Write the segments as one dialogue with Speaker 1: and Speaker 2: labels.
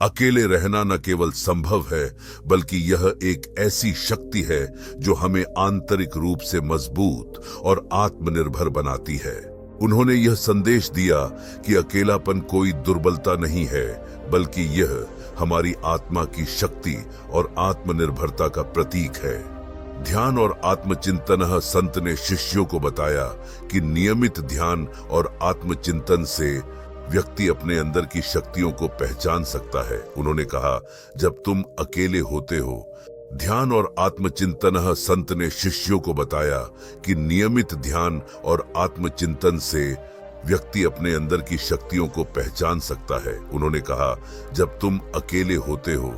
Speaker 1: अकेले रहना न केवल संभव है, बल्कि यह एक ऐसी शक्ति है जो हमें आंतरिक रूप से मजबूत और आत्मनिर्भर बनाती है। उन्होंने यह संदेश दिया कि अकेलापन कोई दुर्बलता नहीं है, बल्कि यह हमारी आत्मा की शक्ति और आत्मनिर्भरता का प्रतीक है। ध्यान और आत्मचिंतन संत ने शिष्यों को बताया कि नियमित ध्यान और आत्मचिंतन से व्यक्ति अपने अंदर की शक्तियों को पहचान सकता है। उन्होंने कहा, जब तुम अकेले होते हो, ध्यान और आत्मचिंतन संत ने शिष्यों को बताया कि नियमित ध्यान और आत्मचिंतन से व्यक्ति अपने अंदर की शक्तियों को पहचान सकता है। उन्होंने कहा, जब तुम अकेले होते हो,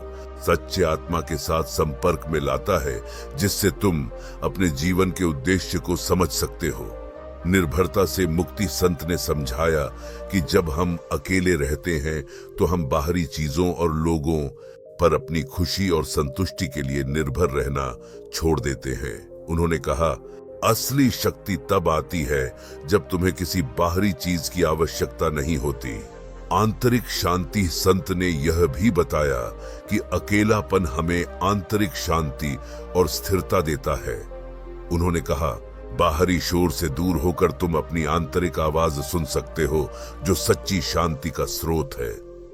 Speaker 1: सच्चे आत्मा के साथ संपर्क में लाता है, जिससे तुम अपने जीवन के उद्देश्य को समझ सकते हो। निर्भरता से मुक्ति संत ने समझाया कि जब हम अकेले रहते हैं तो हम बाहरी चीजों और लोगों पर अपनी खुशी और संतुष्टि के लिए निर्भर रहना छोड़ देते हैं। उन्होंने कहा, असली शक्ति तब आती है जब तुम्हें किसी बाहरी चीज की आवश्यकता नहीं होती। आंतरिक शांति संत ने यह भी बताया कि अकेलापन हमें आंतरिक शांति और स्थिरता देता है। उन्होंने कहा, बाहरी शोर से दूर होकर तुम अपनी आंतरिक आवाज सुन सकते हो, जो सच्ची शांति का स्रोत है।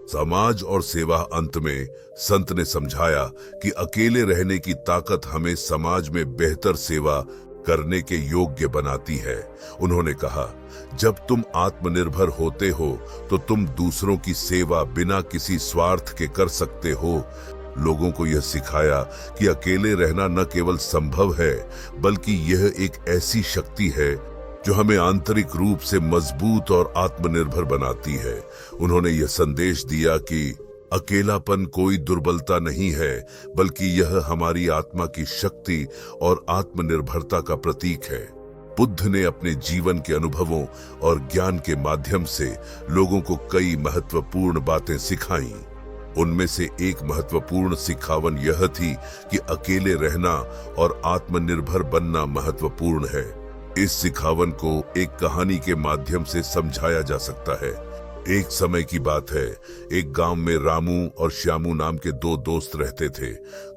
Speaker 1: समाज और सेवा अंत में संत ने समझाया कि अकेले रहने की ताकत हमें समाज में बेहतर सेवा करने के योग्य बनाती है। उन्होंने कहा, जब तुम आत्मनिर्भर होते हो तो तुम दूसरों की सेवा बिना किसी स्वार्थ के कर सकते हो। लोगों को यह सिखाया कि अकेले रहना न केवल संभव है, बल्कि यह एक ऐसी शक्ति है जो हमें आंतरिक रूप से मजबूत और आत्मनिर्भर बनाती है। उन्होंने यह संदेश दिया कि अकेलापन कोई दुर्बलता नहीं है, बल्कि यह हमारी आत्मा की शक्ति और आत्मनिर्भरता का प्रतीक है। बुद्ध ने अपने जीवन के अनुभवों और ज्ञान के माध्यम से लोगों को कई महत्वपूर्ण बातें सिखाईं। उनमें से एक महत्वपूर्ण सिखावन यह थी कि अकेले रहना और आत्मनिर्भर बनना महत्वपूर्ण है। इस सिखावन को एक कहानी के माध्यम से समझाया जा सकता है। एक समय की बात है, एक गांव में रामू और श्यामू नाम के दो दोस्त रहते थे।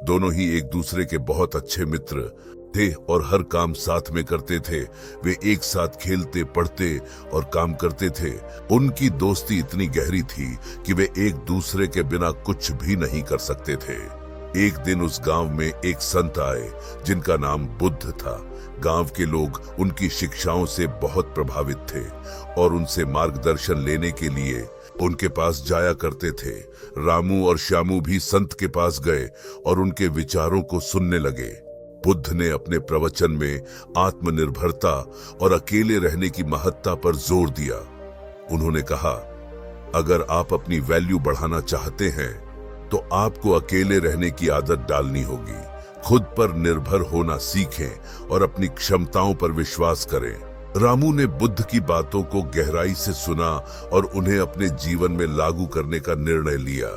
Speaker 1: दोनों ही एक दूसरे के बहुत अच्छे मित्र थे और हर काम साथ में करते थे। वे एक साथ खेलते, पढ़ते और काम करते थे। उनकी दोस्ती इतनी गहरी थी कि वे एक दूसरे के बिना कुछ भी नहीं कर सकते थे। एक दिन उस गांव में एक संत आए जिनका नाम बुद्ध था। गांव के लोग उनकी शिक्षाओं से बहुत प्रभावित थे और उनसे मार्गदर्शन लेने के लिए उनके पास जाया करते थे। रामू और श्यामू भी संत के पास गए और उनके विचारों को सुनने लगे। बुद्ध ने अपने प्रवचन में आत्मनिर्भरता और अकेले रहने की महत्ता पर जोर दिया। उन्होंने कहा, अगर आप अपनी वैल्यू बढ़ाना चाहते हैं तो आपको अकेले रहने की आदत डालनी होगी। खुद पर निर्भर होना सीखें और अपनी क्षमताओं पर विश्वास करें। रामू ने बुद्ध की बातों को गहराई से सुना और उन्हें अपने जीवन में लागू करने का निर्णय लिया।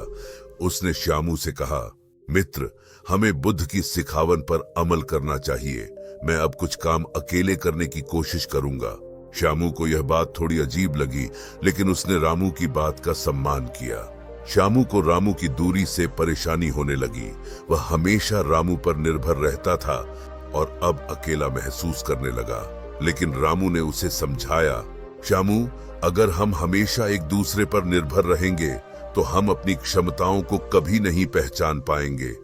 Speaker 1: उसने श्यामू से कहा, मित्र, हमें बुद्ध की सिखावन पर अमल करना चाहिए। मैं अब कुछ काम अकेले करने की कोशिश करूंगा। श्यामू को यह बात थोड़ी अजीब लगी, लेकिन उसने रामू की बात का सम्मान किया। श्यामू को रामू की दूरी से परेशानी होने लगी। वह हमेशा रामू पर निर्भर रहता था और अब अकेला महसूस करने लगा। लेकिन रामू ने उसे समझाया, श्यामू, अगर हम हमेशा एक दूसरे पर निर्भर रहेंगे तो हम अपनी क्षमताओं को कभी नहीं पहचान पाएंगे।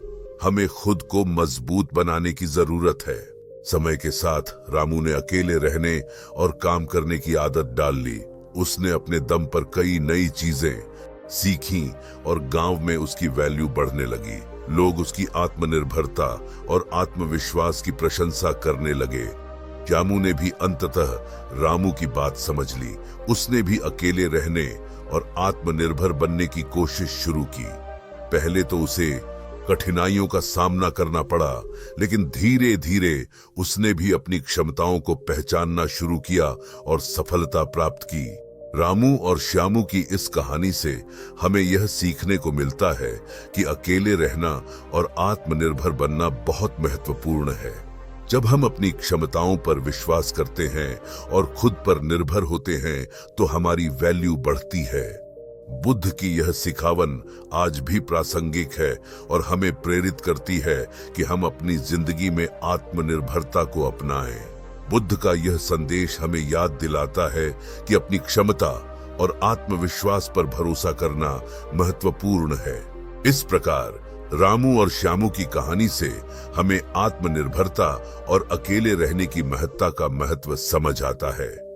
Speaker 1: हमें खुद को मजबूत बनाने की जरूरत है। समय के साथ रामू ने अकेले रहने और काम करने की आदत डाल ली। उसने अपने दम पर कई नई चीजें सीखी और गांव में उसकी वैल्यू बढ़ने लगी। लोग उसकी आत्मनिर्भरता और आत्मविश्वास की प्रशंसा करने लगे। श्यामू ने भी अंततः रामू की बात समझ ली। उसने भी अकेले रहने और आत्मनिर्भर बनने की कोशिश शुरू की। पहले तो उसे कठिनाइयों का सामना करना पड़ा, लेकिन धीरे धीरे उसने भी अपनी क्षमताओं को पहचानना शुरू किया और सफलता प्राप्त की। रामू और श्यामू की इस कहानी से हमें यह सीखने को मिलता है कि अकेले रहना और आत्मनिर्भर बनना बहुत महत्वपूर्ण है। जब हम अपनी क्षमताओं पर विश्वास करते हैं और खुद पर निर्भर होते हैं तो हमारी वैल्यू बढ़ती है। बुद्ध की यह सिखावन आज भी प्रासंगिक है और हमें प्रेरित करती है कि हम अपनी जिंदगी में आत्मनिर्भरता को अपनाएं। बुद्ध का यह संदेश हमें याद दिलाता है कि अपनी क्षमता और आत्मविश्वास पर भरोसा करना महत्वपूर्ण है। इस प्रकार रामू और श्यामू की कहानी से हमें आत्मनिर्भरता और अकेले रहने की महत्ता का महत्व समझ आता है।